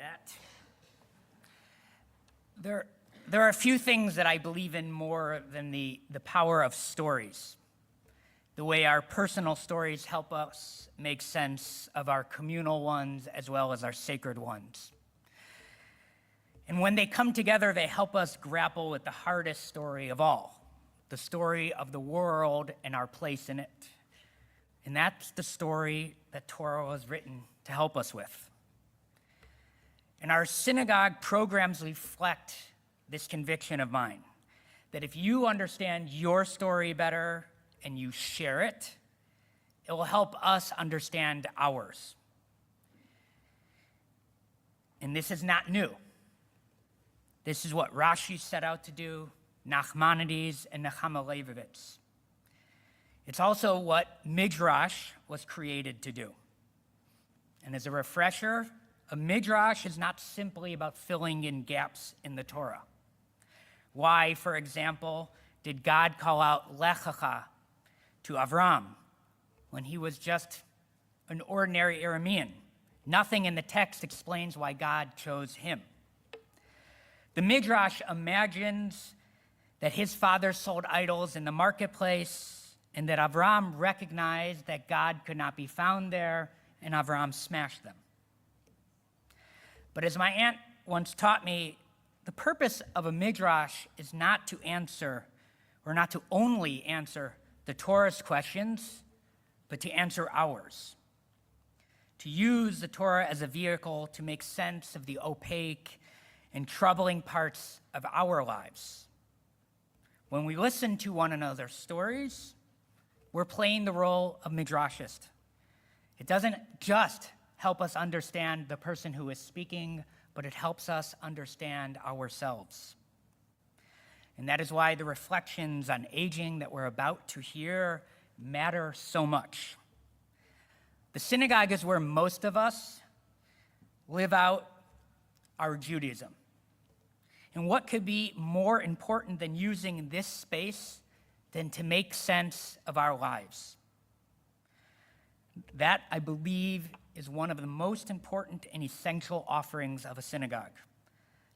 that. There are a few things that I believe in more than the power of stories. The way our personal stories help us make sense of our communal ones as well as our sacred ones. And when they come together, they help us grapple with the hardest story of all, the story of the world and our place in it. And that's the story that Torah was written to help us with. And our synagogue programs reflect this conviction of mine, that if you understand your story better and you share it, it will help us understand ours. And this is not new. This is what Rashi set out to do, Nachmanides and Nechama Leibovitz. It's also what Midrash was created to do. And as a refresher, a Midrash is not simply about filling in gaps in the Torah. Why, for example, did God call out Lechacha to Avram when he was just an ordinary Aramean? Nothing in the text explains why God chose him. The Midrash imagines that his father sold idols in the marketplace and that Avram recognized that God could not be found there, and Avram smashed them. But as my aunt once taught me, the purpose of a Midrash is not to answer, or not to only answer the Torah's questions, but to answer ours. To use the Torah as a vehicle to make sense of the opaque and troubling parts of our lives. When we listen to one another's stories, we're playing the role of Midrashist. It doesn't just help us understand the person who is speaking, but it helps us understand ourselves. And that is why the reflections on aging that we're about to hear matter so much. The synagogue is where most of us live out our Judaism. And what could be more important than using this space than to make sense of our lives? That, I believe, is one of the most important and essential offerings of a synagogue.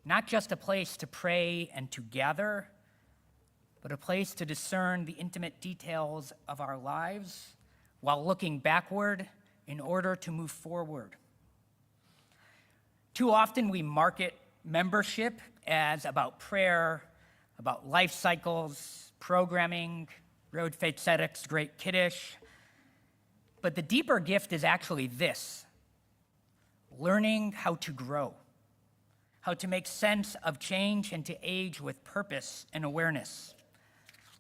Not just a place to pray and to gather, but a place to discern the intimate details of our lives while looking backward in order to move forward. Too often we market membership as about prayer, about life cycles, programming, Road Faith Tzedek's Great Kiddush. But the deeper gift is actually this: learning how to grow, how to make sense of change and to age with purpose and awareness.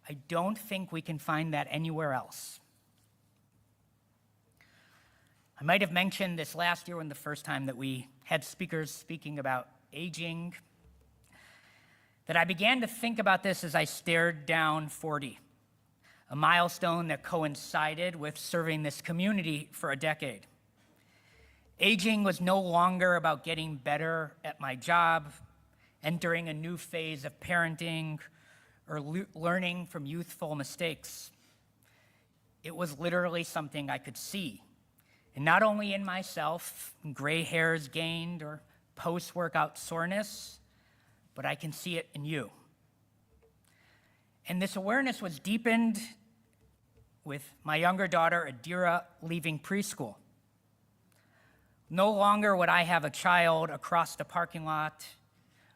I don't think we can find that anywhere else. I might have mentioned this last year when the first time that we had speakers speaking about aging, that I began to think about this as I stared down 40, a milestone that coincided with serving this community for a decade. Aging was no longer about getting better at my job, entering a new phase of parenting, or learning from youthful mistakes. It was literally something I could see. And not only in myself, gray hairs gained or post-workout soreness, but I can see it in you. And this awareness was deepened with my younger daughter, Adira, leaving preschool. No longer would I have a child across the parking lot.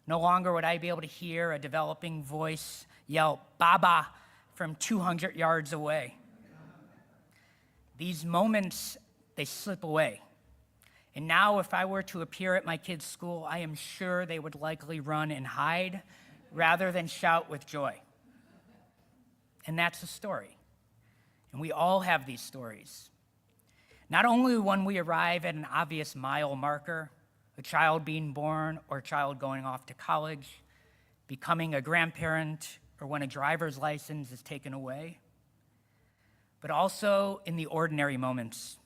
No longer would I be able to hear a developing voice yell, "Baba," from 200 yards away. These moments, they slip away. And now if I were to appear at my kids' school, I am sure they would likely run and hide rather than shout with joy. And that's a story. And we all have these stories. Not only when we arrive at an obvious mile marker, a child being born or a child going off to college, becoming a grandparent, or when a driver's license is taken away, but also in the ordinary moments.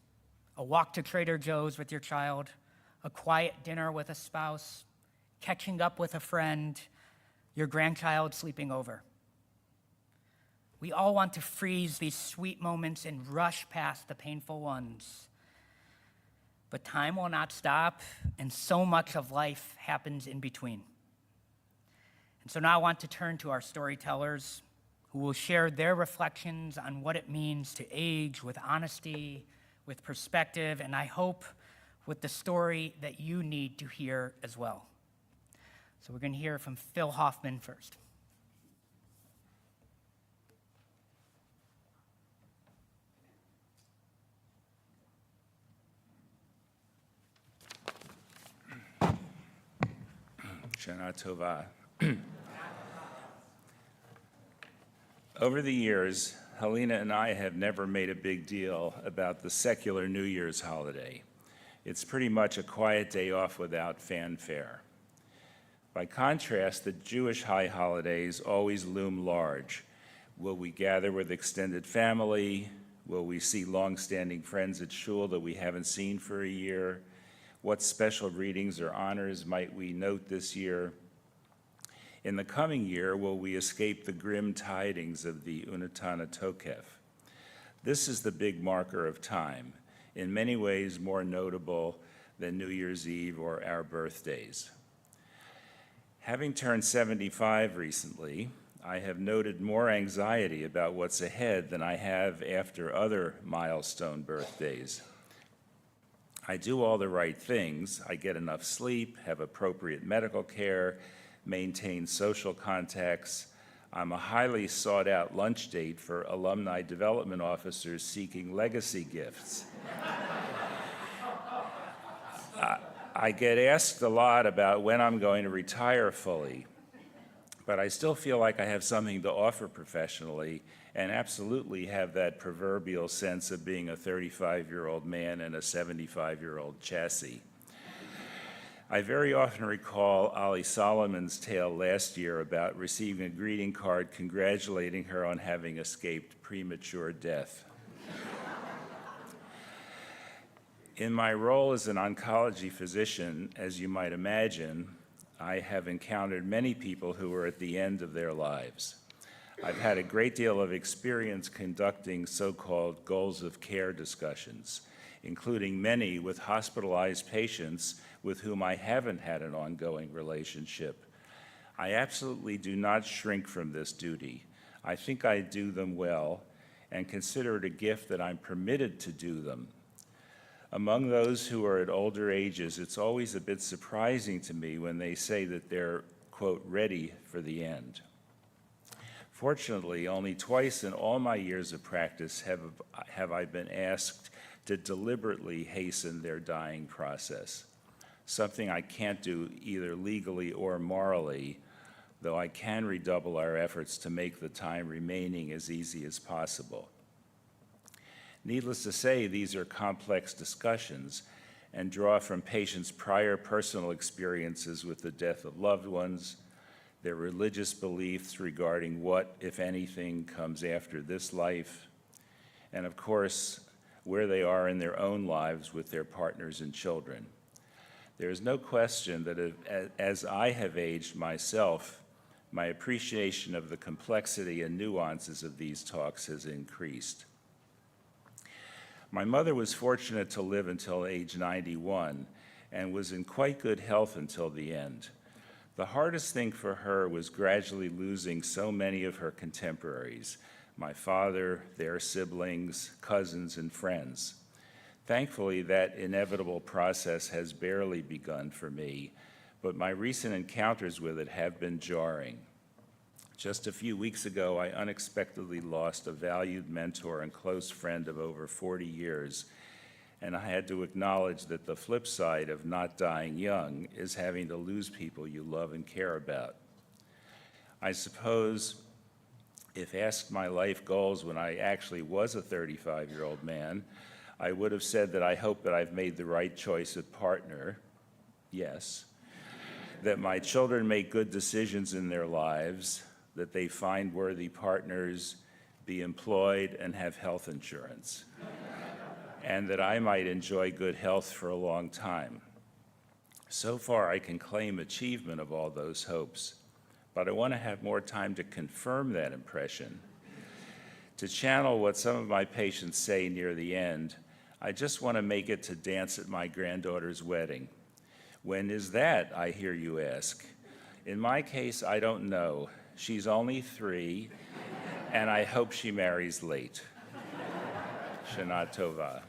A walk to Trader Joe's with your child, a quiet dinner with a spouse, catching up with a friend, your grandchild sleeping over. We all want to freeze these sweet moments and rush past the painful ones. But time will not stop, and so much of life happens in between. And so now I want to turn to our storytellers who will share their reflections on what it means to age with honesty, with perspective, and I hope with the story that you need to hear as well. So we're going to hear from Phil Hoffman first. Shana Tova. Over the years, Helena and I have never made a big deal about the secular New Year's holiday. It's pretty much a quiet day off without fanfare. By contrast, the Jewish high holidays always loom large. Will we gather with extended family? Will we see long-standing friends at shul that we haven't seen for a year? What special readings or honors might we note this year? In the coming year, will we escape the grim tidings of the Unatana Tokef? This is the big marker of time, in many ways more notable than New Year's Eve or our birthdays. Having turned 75 recently, I have noted more anxiety about what's ahead than I have after other milestone birthdays. I do all the right things. I get enough sleep, have appropriate medical care, maintain social contacts. I'm a highly sought-out lunch date for alumni development officers seeking legacy gifts. I get asked a lot about when I'm going to retire fully, but I still feel like I have something to offer professionally and absolutely have that proverbial sense of being a 35-year-old man in a 75-year-old chassis. I very often recall Ali Solomon's tale last year about receiving a greeting card congratulating her on having escaped premature death. In my role as an oncology physician, as you might imagine, I have encountered many people who are at the end of their lives. I've had a great deal of experience conducting so-called goals of care discussions, including many with hospitalized patients with whom I haven't had an ongoing relationship. I absolutely do not shrink from this duty. I think I do them well and consider it a gift that I'm permitted to do them. Among those who are at older ages, it's always a bit surprising to me when they say that they're, quote, ready for the end. Fortunately, only twice in all my years of practice have I been asked to deliberately hasten their dying process, something I can't do either legally or morally, though I can redouble our efforts to make the time remaining as easy as possible. Needless to say, these are complex discussions and draw from patients' prior personal experiences with the death of loved ones, their religious beliefs regarding what, if anything, comes after this life, and of course, where they are in their own lives with their partners and children. There is no question that as I have aged myself, my appreciation of the complexity and nuances of these talks has increased. My mother was fortunate to live until age 91 and was in quite good health until the end. The hardest thing for her was gradually losing so many of her contemporaries, my father, their siblings, cousins, and friends. Thankfully, that inevitable process has barely begun for me, but my recent encounters with it have been jarring. Just a few weeks ago, I unexpectedly lost a valued mentor and close friend of over 40 years, and I had to acknowledge that the flip side of not dying young is having to lose people you love and care about. I suppose if asked my life goals when I actually was a 35-year-old man, I would have said that I hope that I've made the right choice of partner, yes, that my children make good decisions in their lives, that they find worthy partners, be employed, and have health insurance, and that I might enjoy good health for a long time. So far, I can claim achievement of all those hopes, but I want to have more time to confirm that impression. To channel what some of my patients say near the end, I just want to make it to dance at my granddaughter's wedding. When is that, I hear you ask? In my case, I don't know. She's only 3, and I hope she marries late. Shana Tova.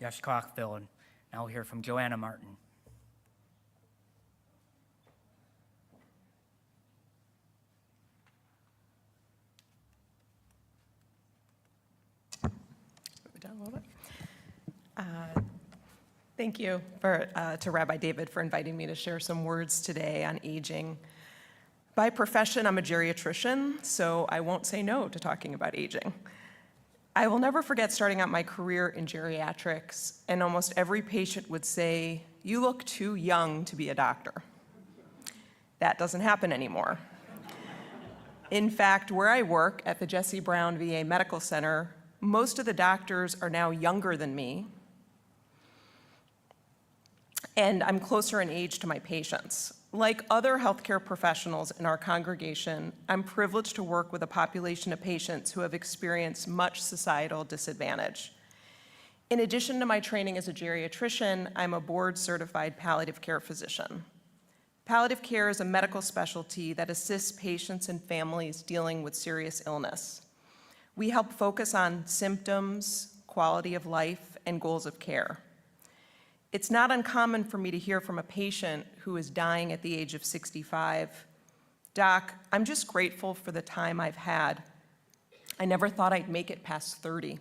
Yashkoch Villain. Now we'll hear from Joanna Martin. Down a little bit. Thank you to Rabbi David for inviting me to share some words today on aging. By profession, I'm a geriatrician, so I won't say no to talking about aging. I will never forget starting out my career in geriatrics, and almost every patient would say, "You look too young to be a doctor." That doesn't happen anymore. In fact, where I work at the Jesse Brown VA Medical Center, most of the doctors are now younger than me, and I'm closer in age to my patients. Like other healthcare professionals in our congregation, I'm privileged to work with a population of patients who have experienced much societal disadvantage. In addition to my training as a geriatrician, I'm a board-certified palliative care physician. Palliative care is a medical specialty that assists patients and families dealing with serious illness. We help focus on symptoms, quality of life, and goals of care. It's not uncommon for me to hear from a patient who is dying at the age of 65, "Doc, I'm just grateful for the time I've had. I never thought I'd make it past 30.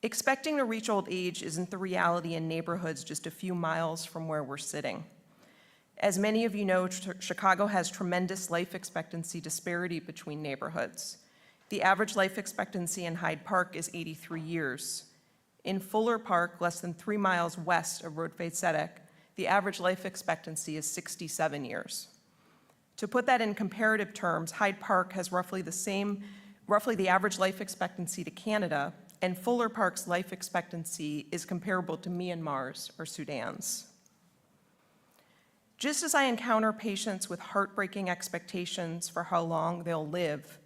Expecting to reach old age isn't the reality in neighborhoods just a few miles from where we're sitting. As many of you know, Chicago has tremendous life expectancy disparity between neighborhoods. The average life expectancy in Hyde Park is 83 years. In Fuller Park, less than 3 miles west of Rodfei Tzedek, the average life expectancy is 67 years. To put that in comparative terms, Hyde Park has roughly the average life expectancy to Canada, and Fuller Park's life expectancy is comparable to Myanmar's or Sudan's. Just as I encounter patients with heartbreaking expectations for how long they'll live,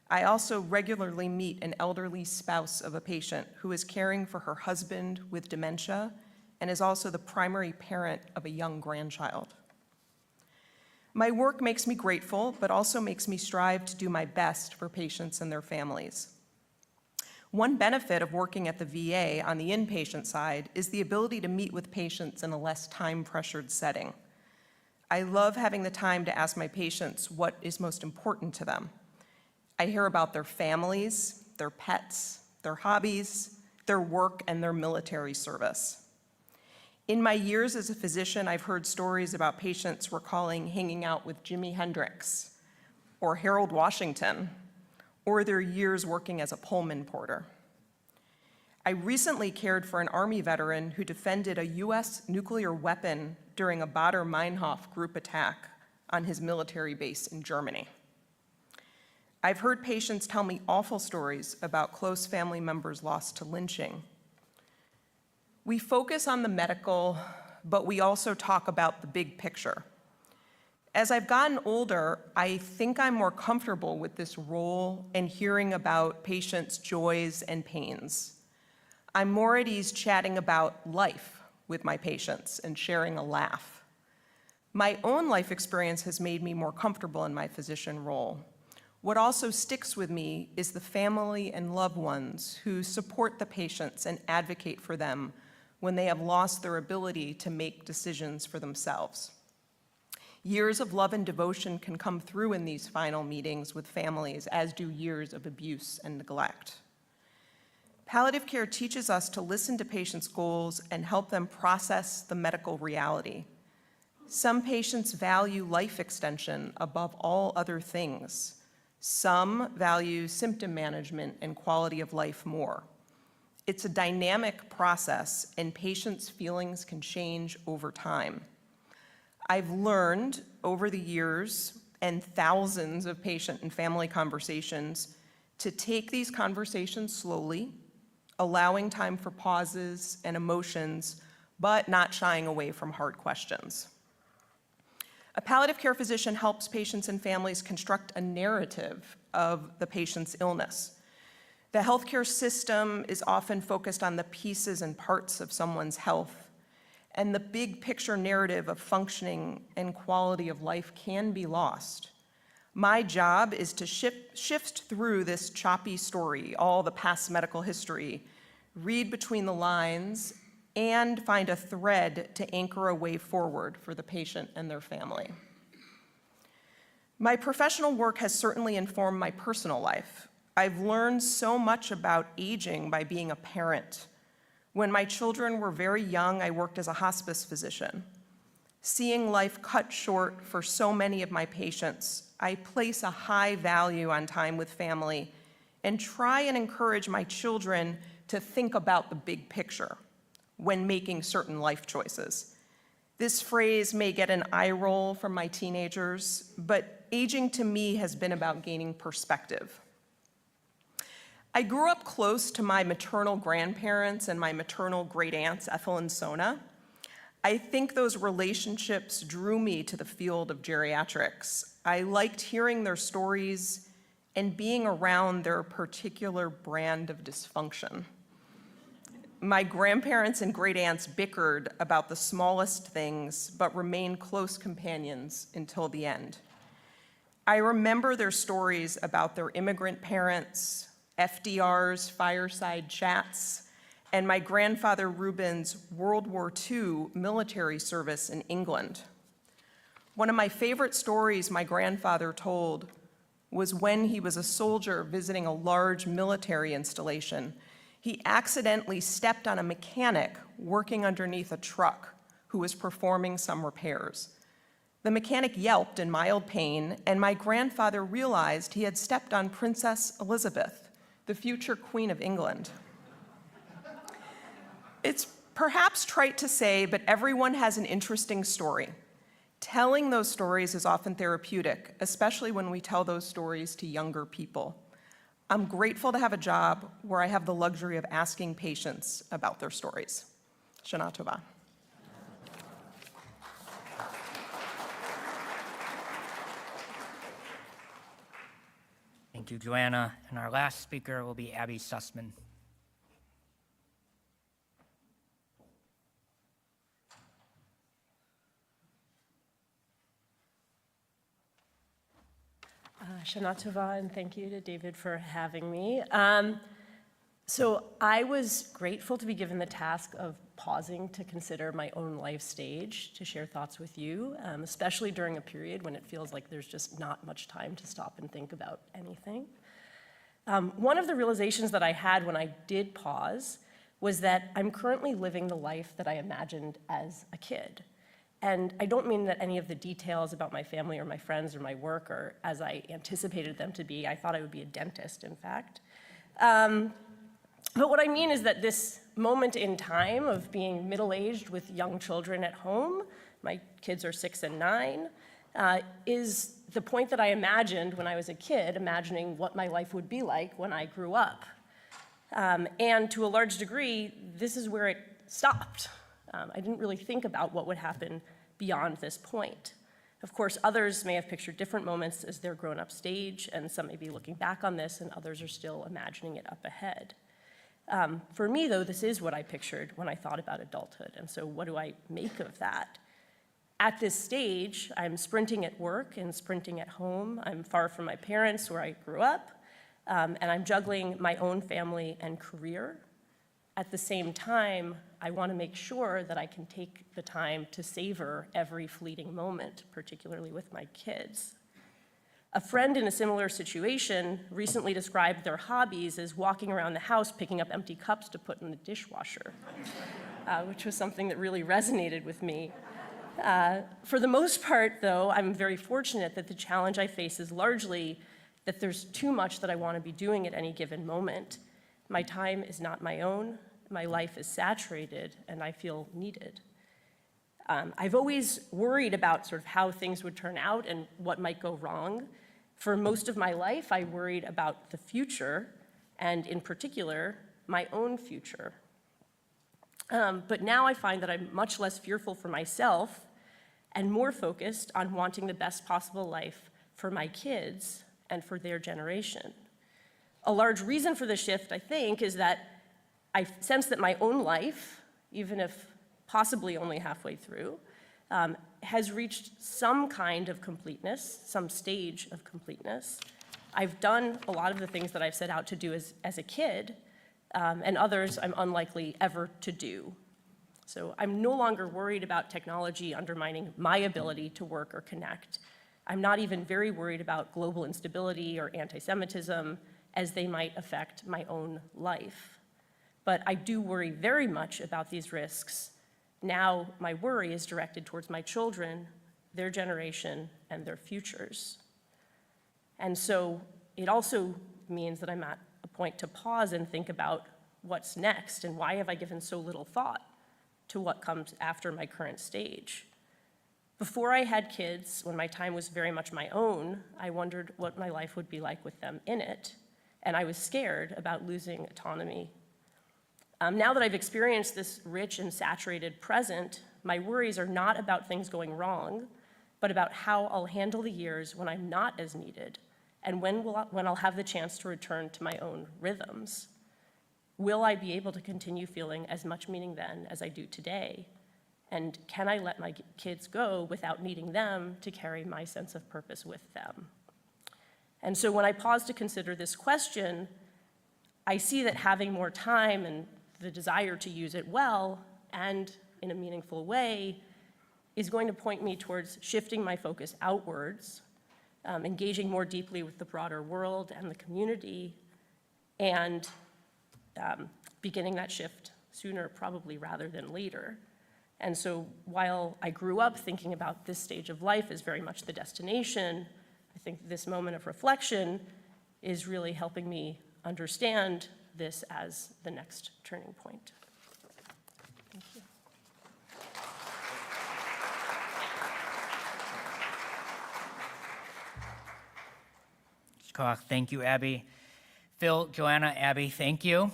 I also regularly meet an elderly spouse of a patient who is caring for her husband with dementia and is also the primary parent of a young grandchild. My work makes me grateful, but also makes me strive to do my best for patients and their families. One benefit of working at the VA on the inpatient side is the ability to meet with patients in a less time-pressured setting. I love having the time to ask my patients what is most important to them. I hear about their families, their pets, their hobbies, their work, and their military service. In my years as a physician, I've heard stories about patients recalling hanging out with Jimi Hendrix or Harold Washington, or their years working as a Pullman porter. I recently cared for an Army veteran who defended a US nuclear weapon during a Baader-Meinhof group attack on his military base in Germany. I've heard patients tell me awful stories about close family members lost to lynching. We focus on the medical, but we also talk about the big picture. As I've gotten older, I think I'm more comfortable with this role and hearing about patients' joys and pains. I'm more at ease chatting about life with my patients and sharing a laugh. My own life experience has made me more comfortable in my physician role. What also sticks with me is the family and loved ones who support the patients and advocate for them when they have lost their ability to make decisions for themselves. Years of love and devotion can come through in these final meetings with families, as do years of abuse and neglect. Palliative care teaches us to listen to patients' goals and help them process the medical reality. Some patients value life extension above all other things. Some value symptom management and quality of life more. It's a dynamic process, and patients' feelings can change over time. I've learned over the years and thousands of patient and family conversations to take these conversations slowly, allowing time for pauses and emotions, but not shying away from hard questions. A palliative care physician helps patients and families construct a narrative of the patient's illness. The healthcare system is often focused on the pieces and parts of someone's health, and the big picture narrative of functioning and quality of life can be lost. My job is to shift through this choppy story, all the past medical history, read between the lines, and find a thread to anchor a way forward for the patient and their family. My professional work has certainly informed my personal life. I've learned so much about aging by being a parent. When my children were very young, I worked as a hospice physician. Seeing life cut short for so many of my patients, I place a high value on time with family and try and encourage my children to think about the big picture when making certain life choices. This phrase may get an eye roll from my teenagers, but aging to me has been about gaining perspective. I grew up close to my maternal grandparents and my maternal great aunts, Ethel and Sona. I think those relationships drew me to the field of geriatrics. I liked hearing their stories and being around their particular brand of dysfunction. My grandparents and great aunts bickered about the smallest things, but remained close companions until the end. I remember their stories about their immigrant parents, FDR's fireside chats, and my grandfather Reuben's World War II military service in England. One of my favorite stories my grandfather told was when he was a soldier visiting a large military installation. He accidentally stepped on a mechanic working underneath a truck who was performing some repairs. The mechanic yelped in mild pain, and my grandfather realized he had stepped on Princess Elizabeth, the future Queen of England. It's perhaps trite to say, but everyone has an interesting story. Telling those stories is often therapeutic, especially when we tell those stories to younger people. I'm grateful to have a job where I have the luxury of asking patients about their stories. Shana Tova. Thank you, Joanna. And our last speaker will be Abby Sussman. Shana Tova, and thank you to David for having me. So I was grateful to be given the task of pausing to consider my own life stage, to share thoughts with you, especially during a period when it feels like there's just not much time to stop and think about anything. One of the realizations that I had when I did pause was that I'm currently living the life that I imagined as a kid. And I don't mean that any of the details about my family or my friends or my work are as I anticipated them to be. I thought I would be a dentist, in fact. But what I mean is that this moment in time of being middle-aged with young children at home, my kids are 6 and 9, is the point that I imagined when I was a kid, imagining what my life would be like when I grew up. And to a large degree, this is where it stopped. I didn't really think about what would happen beyond this point. Of course, others may have pictured different moments as their grown-up stage, and some may be looking back on this, and others are still imagining it up ahead. For me, though, this is what I pictured when I thought about adulthood, and so what do I make of that? At this stage, I'm sprinting at work and sprinting at home. I'm far from my parents, where I grew up, and I'm juggling my own family and career. At the same time, I want to make sure that I can take the time to savor every fleeting moment, particularly with my kids. A friend in a similar situation recently described their hobbies as walking around the house picking up empty cups to put in the dishwasher, which was something that really resonated with me. For the most part, though, I'm very fortunate that the challenge I face is largely that there's too much that I want to be doing at any given moment. My time is not my own, my life is saturated, and I feel needed. I've always worried about sort of how things would turn out and what might go wrong. For most of my life, I worried about the future, and in particular, my own future. But now I find that I'm much less fearful for myself, and more focused on wanting the best possible life for my kids and for their generation. A large reason for the shift, I think, is that I sense that my own life, even if possibly only halfway through, has reached some kind of completeness, some stage of completeness. I've done a lot of the things that I've set out to do as a kid, and others I'm unlikely ever to do. So I'm no longer worried about technology undermining my ability to work or connect. I'm not even very worried about global instability or anti-Semitism, as they might affect my own life. But I do worry very much about these risks. Now my worry is directed towards my children, their generation, and their futures. And so it also means that I'm at a point to pause and think about what's next, and why have I given so little thought to what comes after my current stage. Before I had kids, when my time was very much my own, I wondered what my life would be like with them in it, and I was scared about losing autonomy. Now that I've experienced this rich and saturated present, my worries are not about things going wrong, but about how I'll handle the years when I'm not as needed, and when I'll have the chance to return to my own rhythms. Will I be able to continue feeling as much meaning then as I do today? And can I let my kids go without needing them to carry my sense of purpose with them? And so when I pause to consider this question, I see that having more time and the desire to use it well and in a meaningful way is going to point me towards shifting my focus outwards, engaging more deeply with the broader world and the community, and beginning that shift sooner probably rather than later. And so while I grew up thinking about this stage of life as very much the destination, I think this moment of reflection is really helping me understand this as the next turning point. Thank you. Koch, thank you, Abby. Phil, Joanna, Abby, thank you.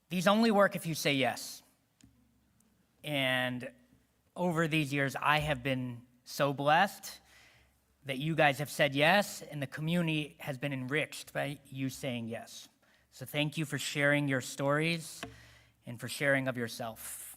These only work if you say yes. And over these years, I have been so blessed that you guys have said yes, and the community has been enriched by you saying yes. So thank you for sharing your stories and for sharing of yourself.